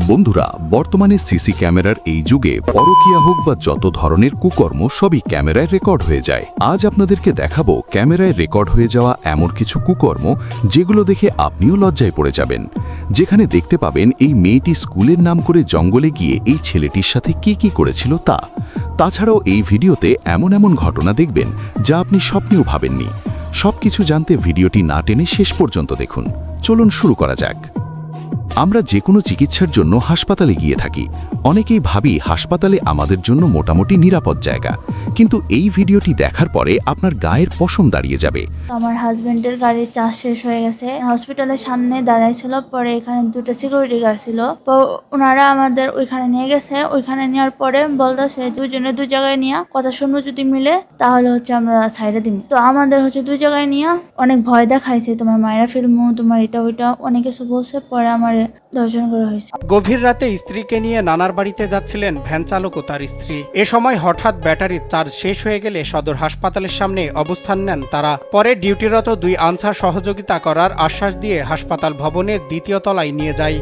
বন্ধুরা, বর্তমানে সিসি ক্যামেরার এই যুগে পরকীয়া হোক বা যত ধরনের কুকর্ম সবই ক্যামেরায় রেকর্ড হয়ে যায়। আজ আপনাদেরকে দেখাবো ক্যামেরায় রেকর্ড হয়ে যাওয়া এমন কিছু কুকর্ম যেগুলো দেখে আপনিও লজ্জায় পড়ে যাবেন। যেখানে দেখতে পাবেন এই মেয়েটি স্কুলের নাম করে জঙ্গলে গিয়ে এই ছেলেটির সাথে কি করেছিল তাছাড়াও এই ভিডিওতে এমন এমন ঘটনা দেখবেন যা আপনি স্বপ্নেও ভাবেননি। সবকিছু জানতে ভিডিওটি না টেনে শেষ পর্যন্ত দেখুন। চলুন শুরু করা যাক। আমরা যে কোনো চিকিৎসার জন্য হাসপাতালে গিয়ে থাকি। অনেকেই ভাবি হাসপাতালে আমাদের জন্য মোটামুটি নিরাপদ জায়গা, কিন্তু এই ভিডিওটি দেখার পরে আপনার গায়ের পশম দাঁড়িয়ে যাবে। আমার হাজবেন্ডের গাড়ির চার্জ শেষ হয়ে গেছে, হসপিটালের সামনে দাঁড়াইছিল। পরে এখানে দুটো সিকিউরিটি গার্ড ছিল, তো ওনারা আমাদের ওইখানে নিয়ে গেছে। ওইখানে নেওয়ার পরে বলতেছে দুজনে দুই জায়গায় নিয়ে কথা শুনবো, যদি মিলে তাহলে আমরা সাইডে দিন। তো আমাদের দুই জায়গায় নিয়ে অনেক ভয় দেখাইছে, তোমার মায়েরা ফিল্মু, তোমার এটা ওইটা অনেক কিছু বলছে। পরে আমার দর্শন করা হয়েছে। গভীর রাতে স্ত্রীকে নিয়ে নানার বাড়িতে যাচ্ছিলেন ভ্যান চালক ও তার স্ত্রী। এ সময় হঠাৎ ব্যাটারির চার্জ শেষ হয়ে গেলে সদর হাসপাতালের সামনে অবস্থান নেন তারা। পরে ডিউটিরত দুই আনসার সহযোগিতা করার আশ্বাস দিয়ে হাসপাতাল ভবনের দ্বিতীয় তলায় নিয়ে যায়।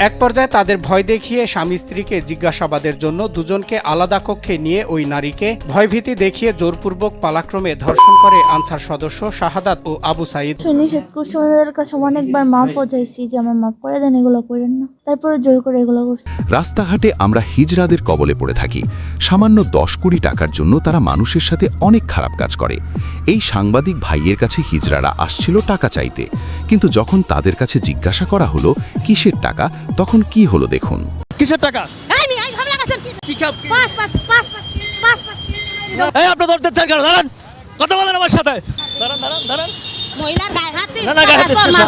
এক পর্যায়ে তাদের ভয় দেখিয়ে স্বামী স্ত্রীকে জিজ্ঞাসাবাদের জন্য দুজনকে আলাদা কক্ষে নিয়ে ওই নারীকে ভয়ভীতি দেখিয়ে জোরপূর্বক পালাক্রমে ধর্ষণ করে আনসার সদস্য শাহাদাত ও আবু সাইদ। নিষেধ করছি, ওনাদের কাছে অনেকবার মাফও চাইছি যে আমার মাফ করে দেন, এগুলো করেন না। তারপরে জোর করে এগুলো করছি। রাস্তাঘাটে আমরা হিজড়াদের কবলে পড়ে থাকি। সামান্য 10 কোটি টাকার জন্য তারা মানুষের সাথে অনেক খারাপ কাজ করে। এই সাংবাদিক ভাইয়ের কাছে হিজড়ারা আসছিল টাকা চাইতে, কিন্তু যখন তাদের কাছে জিজ্ঞাসা করা হলো কিসের টাকা, তখন কি হলো দেখুন। কিসের টাকা? আপনি ধরতে চান কেন? দাঁড়ান, কথা বলেন আমার সাথে। দাঁড়ান দাঁড়ান দাঁড়ান। মহিলার গায়ে হাত দিন। না না, গায়ে হাত দিচ্ছেন না।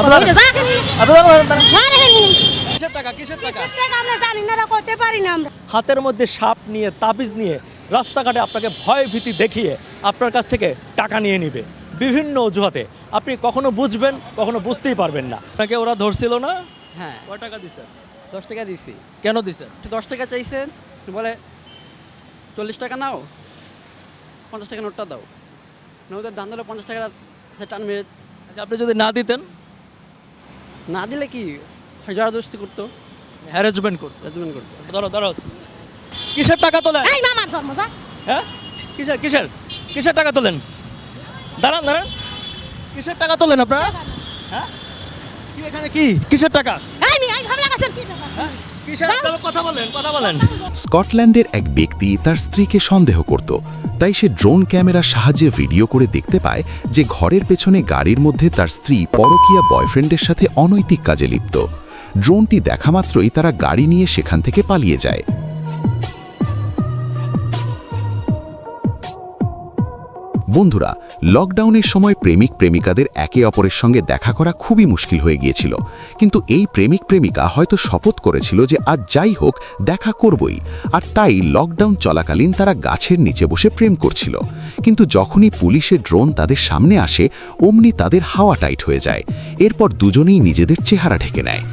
কিসের টাকা? কিসের টাকা? আমরা জানি না, করতে পারি না আমরা। হাতের মধ্যে সাপ নিয়ে, তাবিজ নিয়ে রাস্তাঘাটে আপনাকে ভয় ভীতি দেখিয়ে আপনার কাছ থেকে টাকা নিয়ে নিবে বিভিন্ন অজুহাতে। আপনি কখনো বুঝবেন, কখনো বুঝতেই পারবেন না। আপনাকে ওরা ধরছিল না? হ্যাঁ। কয় টাকা দিচ্ছেন? 10 টাকা দিছি। কেন দিচ্ছেন? 10 টাকা চাইছেন, বলে 40 টাকা নাও, 50 টাকা নোটটা দাও। নৌদের দাম দিলে 50 টাকা টান মেরে। আচ্ছা, আপনি যদি না দিতেন? না দিলে কি জবরদস্তি করতো, হ্যারাসমেন্ট করতো। রেজমেন্ট করতো। ধরো ধরো। কিসের টাকা তোলেন? এই মামার ধর্ম যা। হ্যাঁ, কিসের কিসের কিসের টাকা তোলেন? দাঁড়ান দাঁড়ান। কিসের টাকা তোলেন আপনারা? হ্যাঁ, কি এখানে কি কিসের টাকা? এই মি, এই ঝামেলা করছেন কি ব্যাপার? হ্যাঁ, কিসের? কথা বলেন, কথা বলেন। স্কটল্যান্ডের এক ব্যক্তি তার স্ত্রীকে সন্দেহ করত, তাই সে ড্রোন ক্যামেরার সাহায্যে ভিডিও করে দেখতে পায় যে ঘরের পেছনে গাড়ির মধ্যে তার স্ত্রী পরকীয়া বয়ফ্রেন্ডের সাথে অনৈতিক কাজে লিপ্ত। ড্রোনটি দেখা মাত্রই তারা গাড়ি নিয়ে সেখান থেকে পালিয়ে যায়। বন্ধুরা, লকডাউনের সময় প্রেমিক প্রেমিকাদের একে অপরের সঙ্গে দেখা করা খুবই মুশকিল হয়ে গিয়েছিল, কিন্তু এই প্রেমিক প্রেমিকা হয়তো শপথ করেছিল যে আজ যাই হোক দেখা করবই, আর তাই লকডাউন চলাকালীন তারা গাছের নিচে বসে প্রেম করছিল। কিন্তু যখনই পুলিশের ড্রোন তাদের সামনে আসে, অমনি তাদের হাওয়া টাইট হয়ে যায়। এরপর দুজনেই নিজেদের চেহারা ঢেকে নেয়।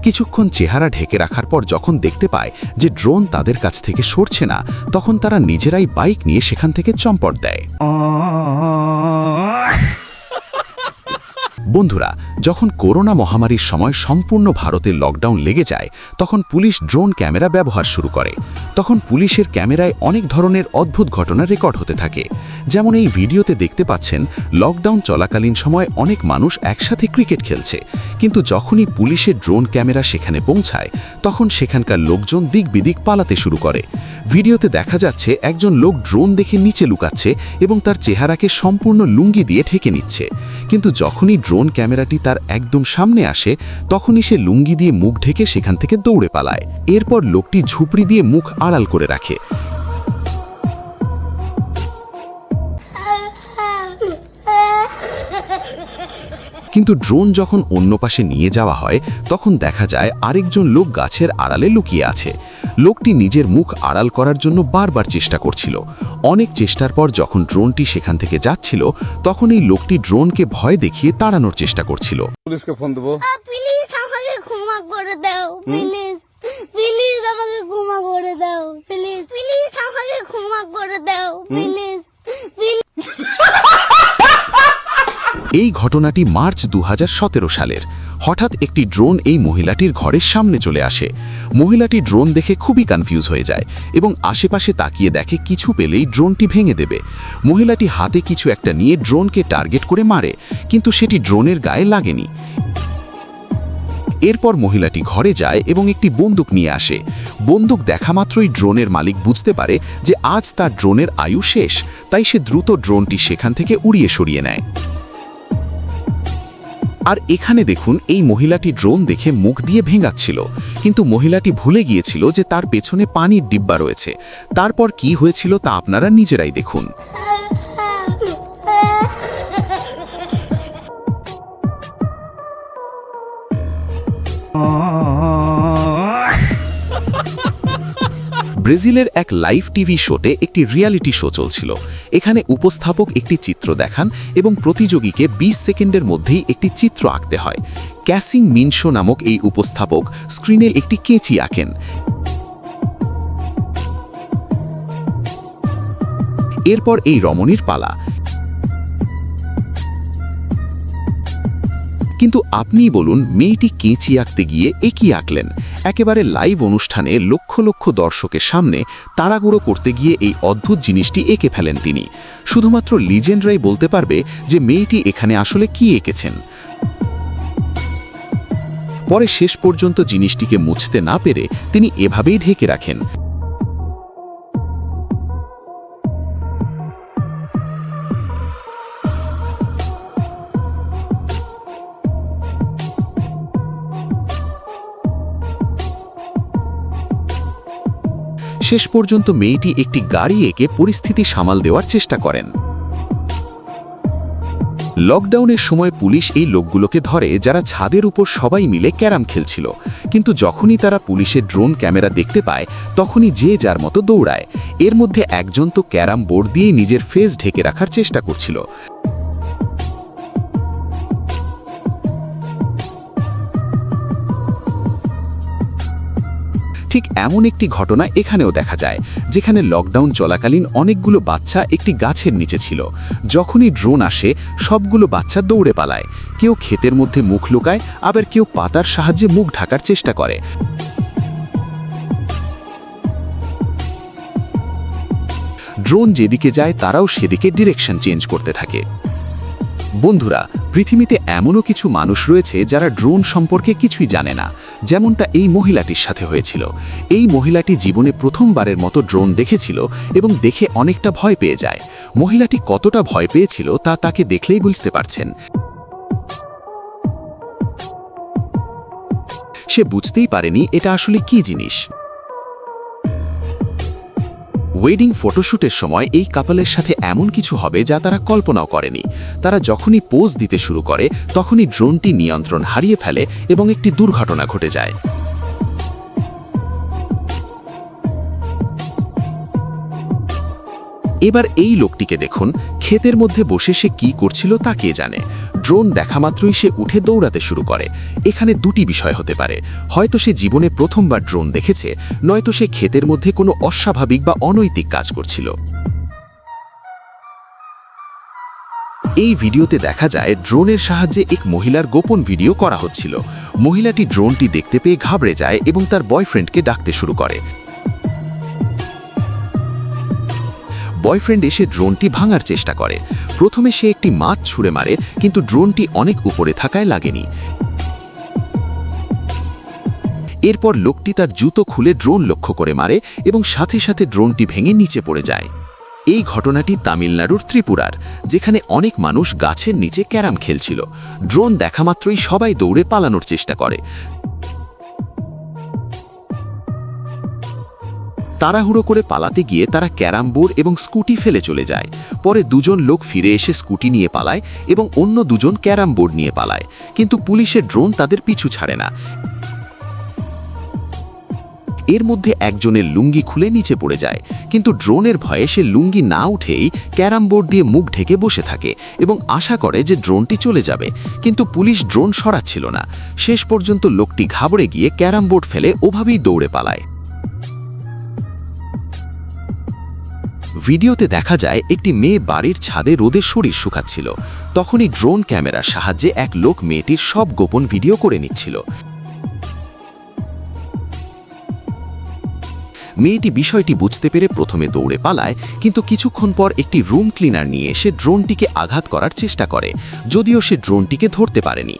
কিছুক্ষণ চেহারা ঢেকে রাখার পর যখন দেখতে পায় যে ড্রোন তাদের কাছ থেকে সরছে না, তখন তারা নিজেরাই বাইক নিয়ে সেখান থেকে চম্পট দেয়। বন্ধুরা, যখন করোনা মহামারীর সময় সম্পূর্ণ ভারতে লকডাউন লেগে যায়, তখন পুলিশ ড্রোন ক্যামেরা ব্যবহার শুরু করে। তখন পুলিশের ক্যামেরায় অনেক ধরনের অদ্ভুত ঘটনা রেকর্ড হতে থাকে। যেমন এই ভিডিওতে দেখতে পাচ্ছেন, লকডাউন চলাকালীন সময় অনেক মানুষ একসাথে ক্রিকেট খেলছে, কিন্তু যখনই পুলিশের ড্রোন ক্যামেরা সেখানে পৌঁছায়, তখন সেখানকার লোকজন দিক বিদিক পালাতে শুরু করে। ভিডিওতে দেখা যাচ্ছে একজন লোক ড্রোন দেখে নিচে লুকাচ্ছে এবং তার চেহারাকে সম্পূর্ণ লুঙ্গি দিয়ে ঢেকে নিচ্ছে, কিন্তু যখনই ড্রোন ক্যামেরাটি তার একদম সামনে আসে, তখনই সে লুঙ্গি দিয়ে মুখ ঢেকে সেখান থেকে দৌড়ে পালায়। এরপর লোকটি ঝুপড়ি দিয়ে মুখ আড়াল করে রাখে। কিন্তু ড্রোন যখন অন্য পাশে নিয়ে যাওয়া হয়, তখন দেখা যায় আরেকজন লোক গাছের আড়ালে লুকিয়ে আছে। লোকটি নিজের মুখ আড়াল করার জন্য বারবার চেষ্টা করছিল। অনেক চেষ্টার পর যখন ড্রোনটি সেখান থেকে যাচ্ছিল, তখন এই লোকটি ড্রোনকে ভয় দেখিয়ে তাড়ানোর চেষ্টা করছিল। পুলিশকে ফোন দেবো। প্লিজ আমাকে ক্ষমা করে দাও, প্লিজ প্লিজ আমাকে ক্ষমা করে দাও, প্লিজ প্লিজ আমাকে ক্ষমা করে দাও, প্লিজ প্লিজ। এই ঘটনাটি মার্চ 2017 সালের। হঠাৎ একটি ড্রোন এই মহিলাটির ঘরের সামনে চলে আসে। মহিলাটি ড্রোন দেখে খুবই কনফিউজ হয়ে যায় এবং আশেপাশে তাকিয়ে দেখে কিছু পেলেই ড্রোনটি ভেঙে দেবে। মহিলাটি হাতে কিছু একটা নিয়ে ড্রোনকে টার্গেট করে মারে, কিন্তু সেটি ড্রোনের গায়ে লাগেনি। এরপর মহিলাটি ঘরে যায় এবং একটি বন্দুক নিয়ে আসে। বন্দুক দেখা মাত্রই ড্রোনের মালিক বুঝতে পারে যে আজ তার ড্রোনের আয়ু শেষ, তাই সে দ্রুত ড্রোনটি সেখান থেকে উড়িয়ে সরিয়ে নেয়। আর এখানে দেখুন, এই মহিলাটি ড্রোন দেখে মুখ দিয়ে ভেঙাচ্ছিল, কিন্তু মহিলাটি ভুলে গিয়েছিল যে তার পেছনে পানির ডিব্বা রয়েছে। তারপর কি হয়েছিল তা আপনারা নিজেরাই দেখুন। ব্রাজিলের এক লাইভ টিভি শোতে একটি রিয়ালিটি শো চলছিল। এখানে উপস্থাপক একটি চিত্র দেখান এবং প্রতিযোগীকে 20 সেকেন্ডের মধ্যেই একটি চিত্র আঁকতে হয়। ক্যাসিং মিনশো নামক এই উপস্থাপক স্ক্রিনে একটি কেঁচি আঁকেন। এরপর এই রমণীর পালা। কিন্তু আপনিই বলুন, মেয়েটি কেঁচি আঁকতে গিয়ে একই আঁকলেন। একেবারে লাইভ অনুষ্ঠানে লক্ষ লক্ষ দর্শকের সামনে তাড়াগুড়ো করতে গিয়ে এই অদ্ভুত জিনিসটি এঁকে ফেলেন তিনি। শুধুমাত্র লিজেন্ডরাই বলতে পারবে যে মেয়েটি এখানে আসলে কি এঁকেছেন। পরে শেষ পর্যন্ত জিনিসটিকে মুছতে না পেরে তিনি এভাবেই ঢেকে রাখেন। শেষ পর্যন্ত মেয়েটি একটি গাড়ি এঁকে পরিস্থিতি সামাল দেওয়ার চেষ্টা করেন। লকডাউনের সময় পুলিশ এই লোকগুলোকে ধরে যারা ছাদের উপর সবাই মিলে ক্যারাম খেলছিল, কিন্তু যখনই তারা পুলিশের ড্রোন ক্যামেরা দেখতে পায় তখনই যে যার মতো দৌড়ায়। এর মধ্যে একজন তো ক্যারাম বোর্ড দিয়ে নিজের ফেস ঢেকে রাখার চেষ্টা করছিল। ঠিক এমন একটি ঘটনা এখানেও দেখা যায়, যেখানে লকডাউন চলাকালীন অনেকগুলো বাচ্চা একটি গাছের নিচে ছিল। যখনই ড্রোন আসে সবগুলো বাচ্চা দৌড়ে পালায়। কেউ ক্ষেতের মধ্যে মুখ লুকায়, আবার কেউ পাতার সাহায্যে মুখ ঢাকার চেষ্টা করে। ড্রোন যেদিকে যায় তারাও সেদিকে ডিরেকশন চেঞ্জ করতে থাকে। বন্ধুরা, পৃথিবীতে এমনও কিছু মানুষ রয়েছে যারা ড্রোন সম্পর্কে কিছুই জানে না, যেমনটা এই মহিলাটির সাথে হয়েছিল। এই মহিলাটি জীবনে প্রথমবারের মতো ড্রোন দেখেছিল এবং দেখে অনেকটা ভয় পেয়ে যায়। মহিলাটি কতটা ভয় পেয়েছিল তা তাকে দেখলেই বুঝতে পারছেন। সে বুঝতেই পারেনি এটা আসলে কি জিনিস। ওয়েডিং ফটোশ্যুটের সময় এই কাপলের সাথে এমন কিছু হবে যা তারা কল্পনাও করেনি। তারা যখনই পোজ দিতে শুরু করে তখনই ড্রোনটি নিয়ন্ত্রণ হারিয়ে ফেলে এবং একটি দুর্ঘটনা ঘটে যায়। এবার এই লোকটিকে দেখুন, ক্ষেতের মধ্যে বসে সে কি করছিল তা কে জানে। ড্রোন দেখা মাত্রই সে উঠে দৌড়াতে শুরু করে। এখানে দুটি বিষয় হতে পারে, হয়তো সে জীবনে প্রথমবার ড্রোন দেখেছে, নয়তো সে ক্ষেতের মধ্যে কোনো অস্বাভাবিক বা অনৈতিক কাজ করছিল। এই ভিডিওতে দেখা যায় ড্রোনের সাহায্যে এক মহিলার গোপন ভিডিও করা হচ্ছিল। মহিলাটি ড্রোনটি দেখতে পেয়ে ঘাবড়ে যায় এবং তার বয়ফ্রেন্ডকে ডাকতে শুরু করে। বয়ফ্রেন্ড এসে ড্রোনটি ভাঙার চেষ্টা করে। প্রথমে সে একটি মাছ ছুঁড়ে মারে, কিন্তু ড্রোনটি অনেক উপরে থাকায় লাগেনি। এরপর লোকটি তার জুতো খুলে ড্রোন লক্ষ্য করে মারে এবং সাথে সাথে ড্রোনটি ভেঙে নিচে পড়ে যায়। এই ঘটনাটি তামিলনাড়ুর ত্রিপুরার, যেখানে অনেক মানুষ গাছের নিচে ক্যারাম খেলছিল। ড্রোন দেখা মাত্রই সবাই দৌড়ে পালানোর চেষ্টা করে। তাড়াহুড়ো করে পালাতে গিয়ে তারা ক্যারাম বোর্ড এবং স্কুটি ফেলে চলে যায়। পরে দুজন লোক ফিরে এসে স্কুটি নিয়ে পালায় এবং অন্য দুজন ক্যারাম বোর্ড নিয়ে পালায়, কিন্তু পুলিশের ড্রোন তাদের পিছু ছাড়ে না। এর মধ্যে একজনের লুঙ্গি খুলে নিচে পড়ে যায়, কিন্তু ড্রোনের ভয়ে সে লুঙ্গি না উঠেই ক্যারাম বোর্ড দিয়ে মুখ ঢেকে বসে থাকে এবং আশা করে যে ড্রোনটি চলে যাবে, কিন্তু পুলিশ ড্রোন সরাচ্ছিল না। শেষ পর্যন্ত লোকটি ঘাবড়ে গিয়ে ক্যারাম বোর্ড ফেলে ওভাবেই দৌড়ে পালায়। ভিডিওতে দেখা যায় একটি মেয়ে বাড়ির ছাদে রোদে শরীর শুকাচ্ছিল। তখনই ড্রোন ক্যামেরার সাহায্যে এক লোক মেয়েটির সব গোপন ভিডিও করে নিচ্ছিল। মেয়েটি বিষয়টি বুঝতে পেরে প্রথমে দৌড়ে পালায়, কিন্তু কিছুক্ষণ পর একটি রুম ক্লিনার নিয়ে এসে ড্রোনটিকে আঘাত করার চেষ্টা করে, যদিও সে ড্রোনটিকে ধরতে পারেনি।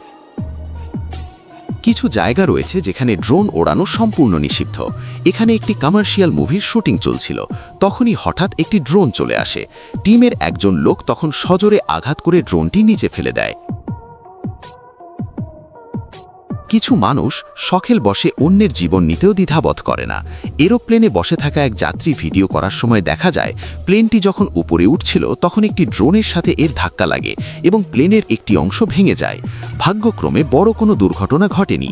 কিছু জায়গা রয়েছে যেখানে ড্রোন ওড়ানো সম্পূর্ণ নিষিদ্ধ। এখানে একটি কমার্শিয়াল মুভির শুটিং চলছিল, তখনই হঠাৎ একটি ড্রোন চলে আসে। টিমের একজন লোক তখন সজোরে আঘাত করে ড্রোনটি নিচে ফেলে দেয়। কিছু মানুষ শখের বসে অন্যের জীবন নিতেও দ্বিধাবোধ করে না। এরোপ্লেনে বসে থাকা এক যাত্রী ভিডিও করার সময় দেখা যায়, প্লেনটি যখন উপরে উঠছিল তখন একটি ড্রোনের সাথে এর ধাক্কা লাগে এবং প্লেনের একটি অংশ ভেঙে যায়। ভাগ্যক্রমে বড় কোনো দুর্ঘটনা ঘটেনি।